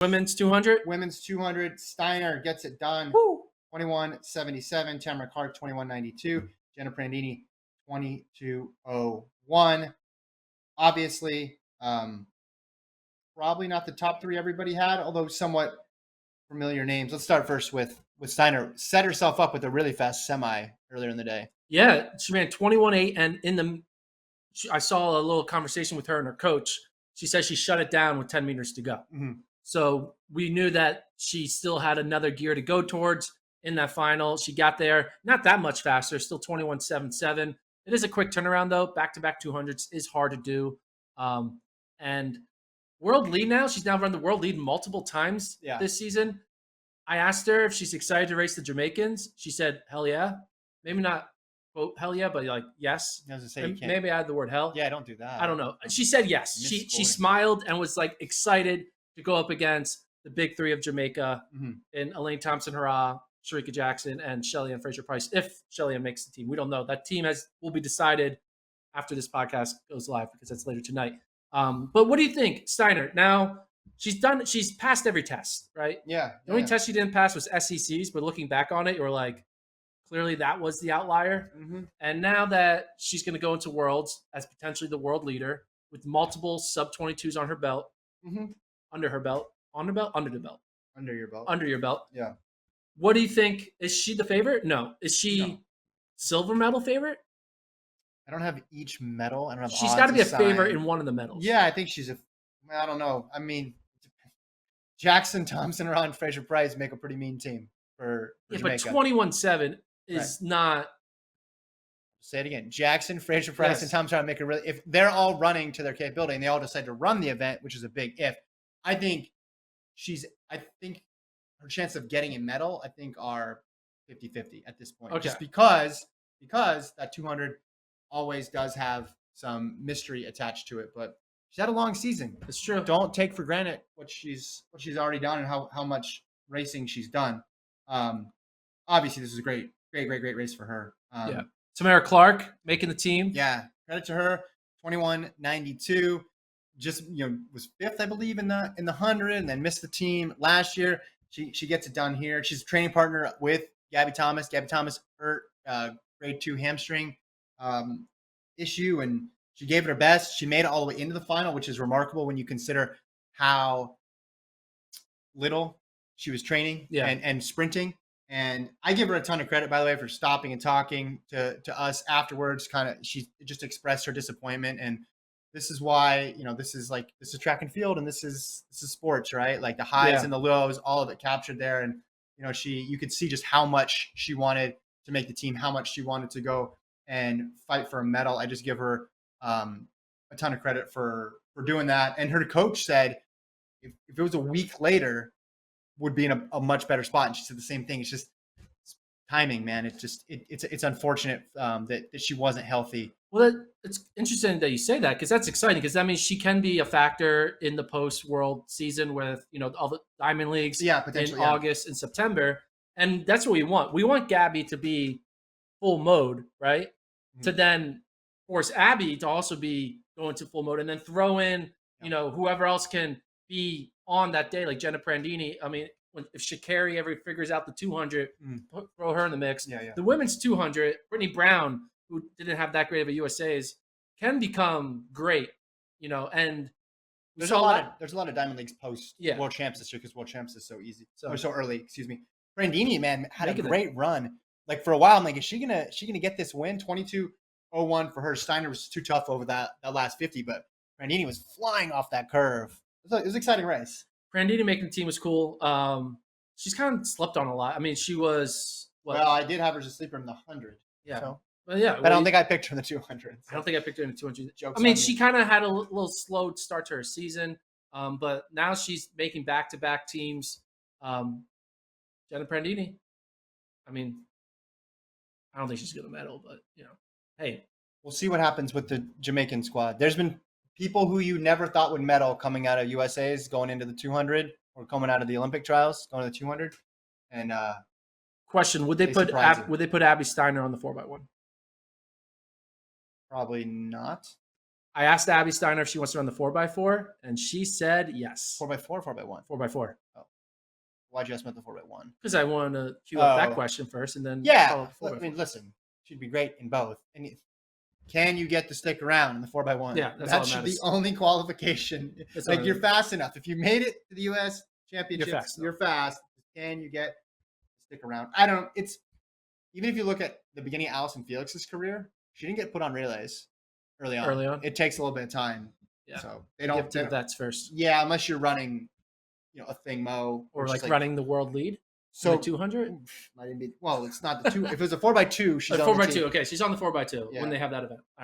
Women's 200. Women's 200. Steiner gets it done. Woo. 21.77. Tamara Clark 21.92. Jenna Prandini 22.01. Obviously, probably not the top three everybody had, although somewhat familiar names. Let's start first with Steiner. Set herself up with a really fast semi earlier in the day. Yeah, she ran 21.8, and I saw a little conversation with her and her coach. She said she shut it down with 10 meters to go. Mm-hmm. So we knew that she still had another gear to go towards in that final. She got there not that much faster, still 21.77. It is a quick turnaround, though. Back-to-back 200s is hard to do. And world lead now. She's now run the world lead multiple times this season. I asked her if she's excited to race the Jamaicans. She said, hell yeah. Maybe not, quote, hell yeah, but like, yes. I was gonna say, you can't. Maybe I had the word hell. Yeah, don't do that. I don't know. She said yes. She smiled and was like excited to go up against the big three of Jamaica in Elaine Thompson-Herah, Sharika Jackson, and Shelly-Ann Fraser-Price. If Shelly-Ann makes the team, we don't know. That team will be decided after this podcast goes live because that's later tonight. But what do you think, Steiner? Now she's passed every test, right? Yeah. The only test she didn't pass was SECs, but looking back on it, you were like, clearly that was the outlier. Mm-hmm. And now that she's going to go into Worlds as potentially the world leader with multiple sub-22s on her belt, under her belt, on her belt, under the belt. Under your belt. Under your belt. Yeah. What do you think? Is she the favorite? No. Is she silver medal favorite? I don't have each medal. I don't have. She's got to be a favorite in one of the medals. Yeah, I think she's I don't know. I mean, Jackson, Thompson-Herah, and Fraser-Price make a pretty mean team for Jamaica. But 21.7 is not. Say it again. Jackson, Fraser-Price, and Thompson-Herah make a really. If they're all running to their capability and they all decide to run the event, which is a big if, I think her chance of getting a medal, are 50-50 at this point. Okay. Just because that 200 always does have some mystery attached to it. But she's had a long season. It's true. Don't take for granted what she's already done and how much racing she's done. Obviously, this is a great race for her. Tamara Clark making the team. Yeah, credit to her. 21.92. Just was fifth, I believe, in the 100, and then missed the team last year. She gets it done here. She's a training partner with Gabby Thomas. Gabby Thomas hurt grade 2 hamstring issue, and she gave it her best. She made it all the way into the final, which is remarkable when you consider how little she was training and sprinting. And I give her a ton of credit, by the way, for stopping and talking to us afterwards. She just expressed her disappointment, and this is why this is track and field, and this is sports, right? Like the highs and the lows, all of it captured there, and you could see just how much she wanted to make the team, how much she wanted to go and fight for a medal. I just give her a ton of credit for doing that. And her coach said if it was a week later, would be in a much better spot. And she said the same thing. It's just timing, man. It's unfortunate that she wasn't healthy. Well, it's interesting that you say that because that's exciting because that means she can be a factor in the post-world season with all the diamond leagues in August and September. And that's what we want. We want Gabby to be full mode, right? Mm-hmm. To then force Abby to also be going to full mode and then throw in, whoever else can be on that day, like Jenna Prandini. I mean, if Sha'Carri ever figures out the 200, throw her in the mix. Yeah. The women's 200, Brittany Brown, who didn't have that great of a USAs, can become great, and there's a lot of diamond leagues post world champs this year because world champs is so easy. So early, excuse me. Prandini, man, had a great run. Like for a while, I'm like, is she gonna get this win? 22.01 for her. Steiner was too tough over that last 50, but Prandini was flying off that curve. It was an exciting race. Prandini making the team was cool. She's kind of slept on a lot. I mean, she was. Well, I did have her as a sleeper in the 100. Yeah. So. But yeah, I don't think I picked her in the 200. I don't think I picked her in the 200. I mean, she kind of had a little slow start to her season, but now she's making back-to-back teams. Jenna Prandini. I mean, I don't think she's going to medal, but hey, we'll see what happens with the Jamaican squad. There's been people who you never thought would medal coming out of USA's going into the 200 or coming out of the Olympic trials going to the 200. And question: Would they put Abby Steiner on the 4x1? Probably not. I asked Abby Steiner if she wants to run the 4x4, and she said yes. 4x4 or 4x1? 4x4. Oh. Why'd you ask about the 4x1? Because I wanted to cue up that question first, and then I mean, listen, she'd be great in both. And can you get to stick around in the 4x1? Yeah, that should be the only qualification. That's like you're fast enough. If you made it to the U.S. Championships, you're fast. Can you get to stick around? It's even if you look at the beginning of Allison Felix's career, she didn't get put on relays early on. It takes a little bit of time. Yeah. So they don't. That's first. Yeah, unless you're running, a thing mo or like running the world lead. So 200. Well, it's not the two. If it was a 4x2, she's on 4x2. Okay, she's on the 4x2 when they have that event.